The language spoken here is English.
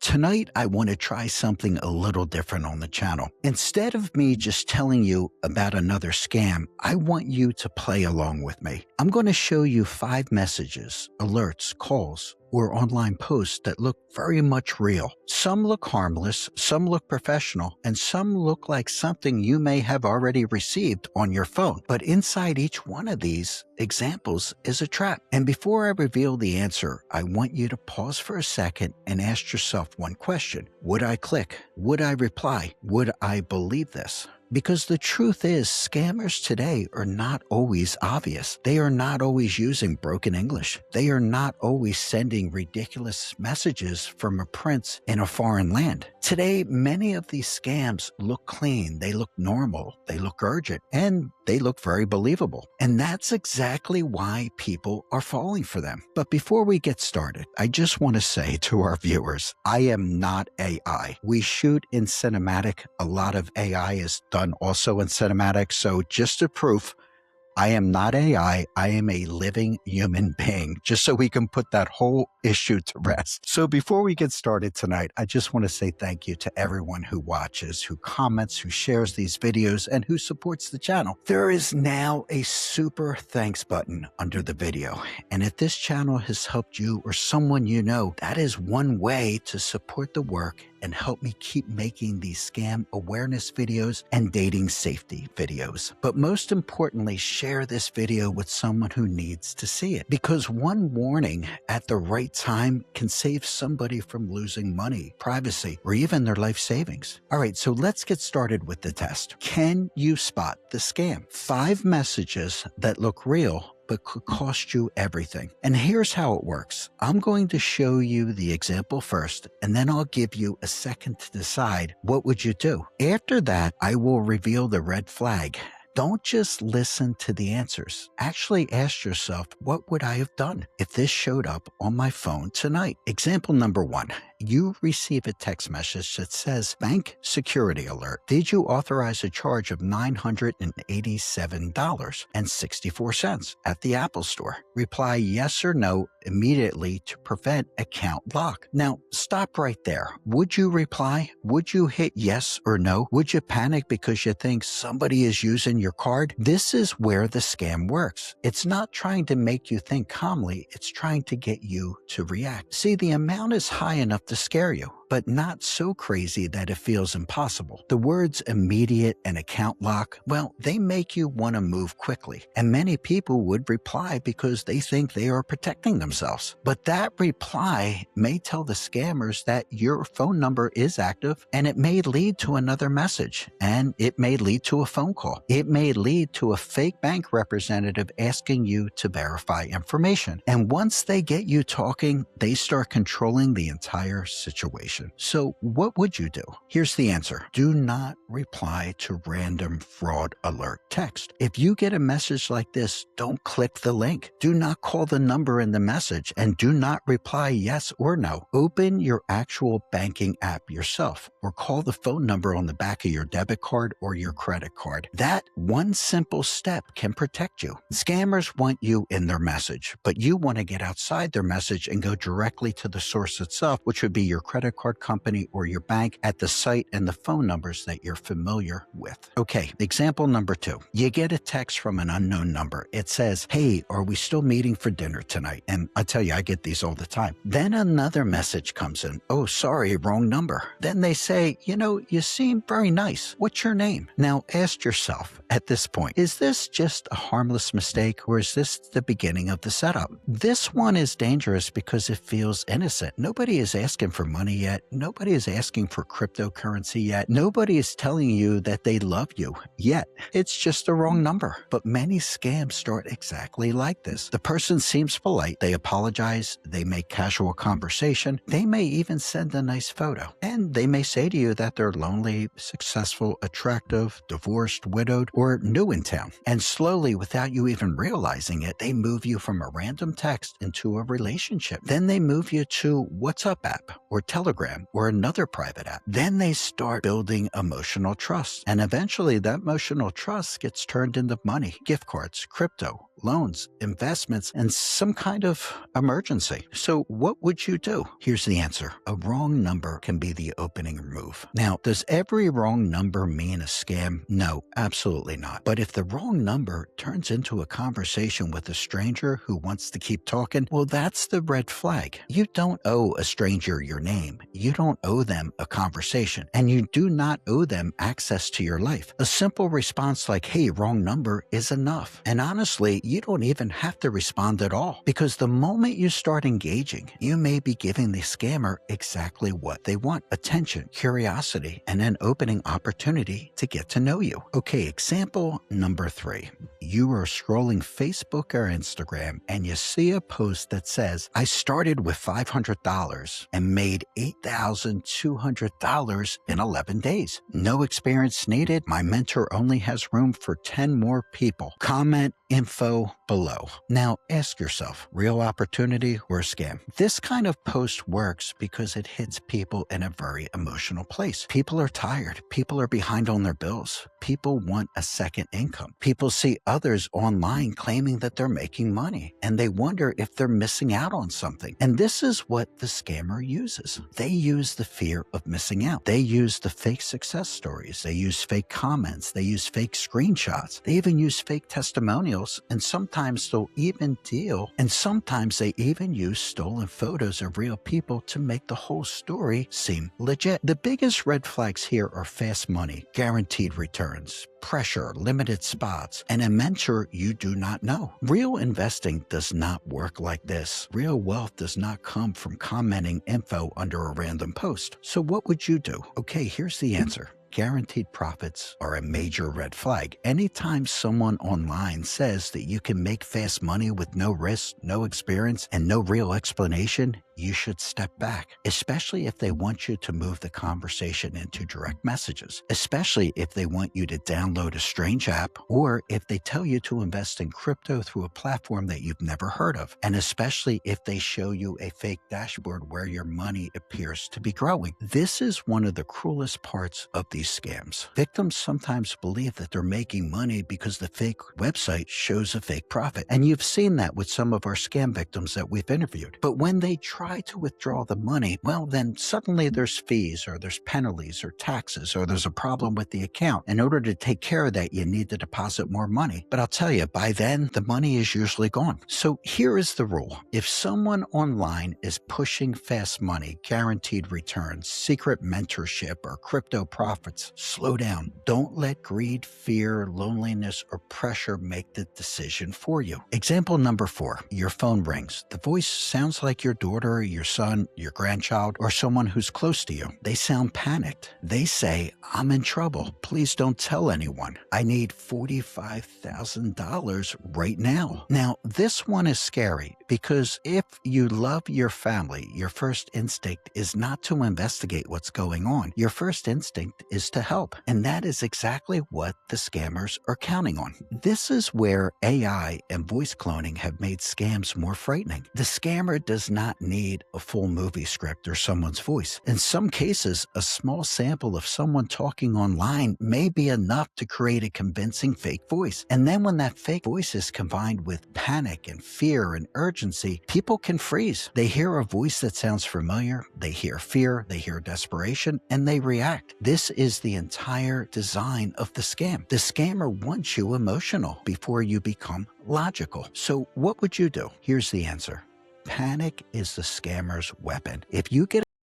Tonight, I want to try something a little different on the channel. Instead of me just telling you about another scam, I want you to play along with me. I'm going to show you 5 messages, alerts, calls, or online posts that look very much real. Some look harmless, some look professional, and some look like something you may have already received on your phone. But inside each one of these examples is a trap. And before I reveal the answer, I want you to pause for a second and ask yourself one question. Would I click? Would I reply? Would I believe this? Because the truth is, scammers today are not always obvious. They are not always using broken English. They are not always sending ridiculous messages from a prince in a foreign land. Today, many of these scams look clean, they look normal, they look urgent, and they look very believable. And that's exactly why people are falling for them. But before we get started, I just want to say to our viewers, I am not AI. We shoot in cinematic. A lot of AI is done also in cinematic. So just to prove, I am not AI, I am a living human being, just so we can put that whole issue to rest. So before we get started tonight, I just want to say thank you to everyone who watches, who comments, who shares these videos, and who supports the channel. There is now a super thanks button under the video. And if this channel has helped you or someone you know, that is one way to support the work and help me keep making these scam awareness videos and dating safety videos. But most importantly, share this video with someone who needs to see it, because one warning at the right time can save somebody from losing money, privacy, or even their life savings. All right, so let's get started with the test. Can you spot the scam? 5 messages that look real but could cost you everything. And here's how it works. I'm going to show you the example first, and then I'll give you a second to decide what would you do. After that, I will reveal the red flag. Don't just listen to the answers. Actually ask yourself, what would I have done if this showed up on my phone tonight? Example number 1. You receive a text message that says, bank security alert. Did you authorize a charge of $987.64 at the Apple Store? Reply yes or no immediately to prevent account lock. Now, stop right there. Would you reply? Would you hit yes or no? Would you panic because you think somebody is using your card? This is where the scam works. It's not trying to make you think calmly. It's trying to get you to react. See, the amount is high enough to scare you, but not so crazy that it feels impossible. The words immediate and account lock, well, they make you want to move quickly. And many people would reply because they think they are protecting themselves. But that reply may tell the scammers that your phone number is active, and it may lead to another message, and it may lead to a phone call. It may lead to a fake bank representative asking you to verify information. And once they get you talking, they start controlling the entire situation. So what would you do? Here's the answer. Do not reply to random fraud alert text. If you get a message like this, don't click the link. Do not call the number in the message, and do not reply yes or no. Open your actual banking app yourself, or call the phone number on the back of your debit card or your credit card. That one simple step can protect you. Scammers want you in their message, but you want to get outside their message and go directly to the source itself, which would be your credit card company or your bank, at the site and the phone numbers that you're familiar with. Okay, example number 2. You get a text from an unknown number. It says, hey, are we still meeting for dinner tonight? And I tell you, I get these all the time. Then another message comes in. Oh, sorry, wrong number. Then they say, you seem very nice. What's your name? Now ask yourself at this point, is this just a harmless mistake, or is this the beginning of the setup? This one is dangerous because it feels innocent. Nobody is asking for money yet. Nobody is asking for cryptocurrency yet. Nobody is telling you that they love you yet. It's just the wrong number. But many scams start exactly like this. The person seems polite. They apologize. They make casual conversation. They may even send a nice photo. And they may say to you that they're lonely, successful, attractive, divorced, widowed, or new in town. And slowly, without you even realizing it, they move you from a random text into a relationship. Then they move you to WhatsApp app or Telegram or another private app. Then they start building emotional trust. And eventually that emotional trust gets turned into money, gift cards, crypto, loans, investments, and some kind of emergency. So what would you do? Here's the answer. A wrong number can be the opening move. Now, does every wrong number mean a scam? No, absolutely not. But if the wrong number turns into a conversation with a stranger who wants to keep talking, well, that's the red flag. You don't owe a stranger your name. You don't owe them a conversation, and you do not owe them access to your life. A simple response like, hey, wrong number is enough. And honestly, you don't even have to respond at all, because the moment you start engaging, you may be giving the scammer exactly what they want: attention, curiosity, and an opening opportunity to get to know you. Okay, example number 3. You are scrolling Facebook or Instagram and you see a post that says, I started with $500 and made $8,200 in 11 days. No experience needed. My mentor only has room for 10 more people. Comment info below. Now ask yourself, real opportunity or scam? This kind of post works because it hits people in a very emotional place. People are tired. People are behind on their bills. People want a second income. People see others online claiming that they're making money, and they wonder if they're missing out on something. And this is what the scammer uses. They use the fear of missing out. They use the fake success stories. They use fake comments. They use fake screenshots. They even use fake testimonials, and sometimes they even use stolen photos of real people to make the whole story seem legit. The biggest red flags here are fast money, guaranteed returns, pressure, limited spots, and a mentor you do not know. Real investing does not work like this. Real wealth does not come from commenting info under a random post. So what would you do? Okay, here's the answer. Guaranteed profits are a major red flag. Anytime someone online says that you can make fast money with no risk, no experience, and no real explanation, you should step back, especially if they want you to move the conversation into direct messages, especially if they want you to download a strange app, or if they tell you to invest in crypto through a platform that you've never heard of, and especially if they show you a fake dashboard where your money appears to be growing. This is one of the cruelest parts of these scams. Victims sometimes believe that they're making money because the fake website shows a fake profit, and you've seen that with some of our scam victims that we've interviewed. But when they try to withdraw the money, well, then suddenly there's fees, or there's penalties, or taxes, or there's a problem with the account. In order to take care of that, you need to deposit more money. But I'll tell you, by then, the money is usually gone. So here is the rule. If someone online is pushing fast money, guaranteed returns, secret mentorship, or crypto profits, slow down. Don't let greed, fear, loneliness, or pressure make the decision for you. Example number 4. Your phone rings. The voice sounds like your daughter, your son, your grandchild, or someone who's close to you. They sound panicked. They say, I'm in trouble. Please don't tell anyone. I need $45,000 right now. Now, this one is scary because if you love your family, your first instinct is not to investigate what's going on. Your first instinct is to help. And that is exactly what the scammers are counting on. This is where AI and voice cloning have made scams more frightening. The scammer does not need a full movie script or someone's voice. In some cases, a small sample of someone talking online may be enough to create a convincing fake voice. And then when that fake voice is combined with panic and fear and urgency, people can freeze. They hear a voice that sounds familiar, they hear fear, they hear desperation, and they react. This is the entire design of the scam. The scammer wants you emotional before you become logical. So what would you do? Here's the answer. Panic is the scammer's weapon. If you get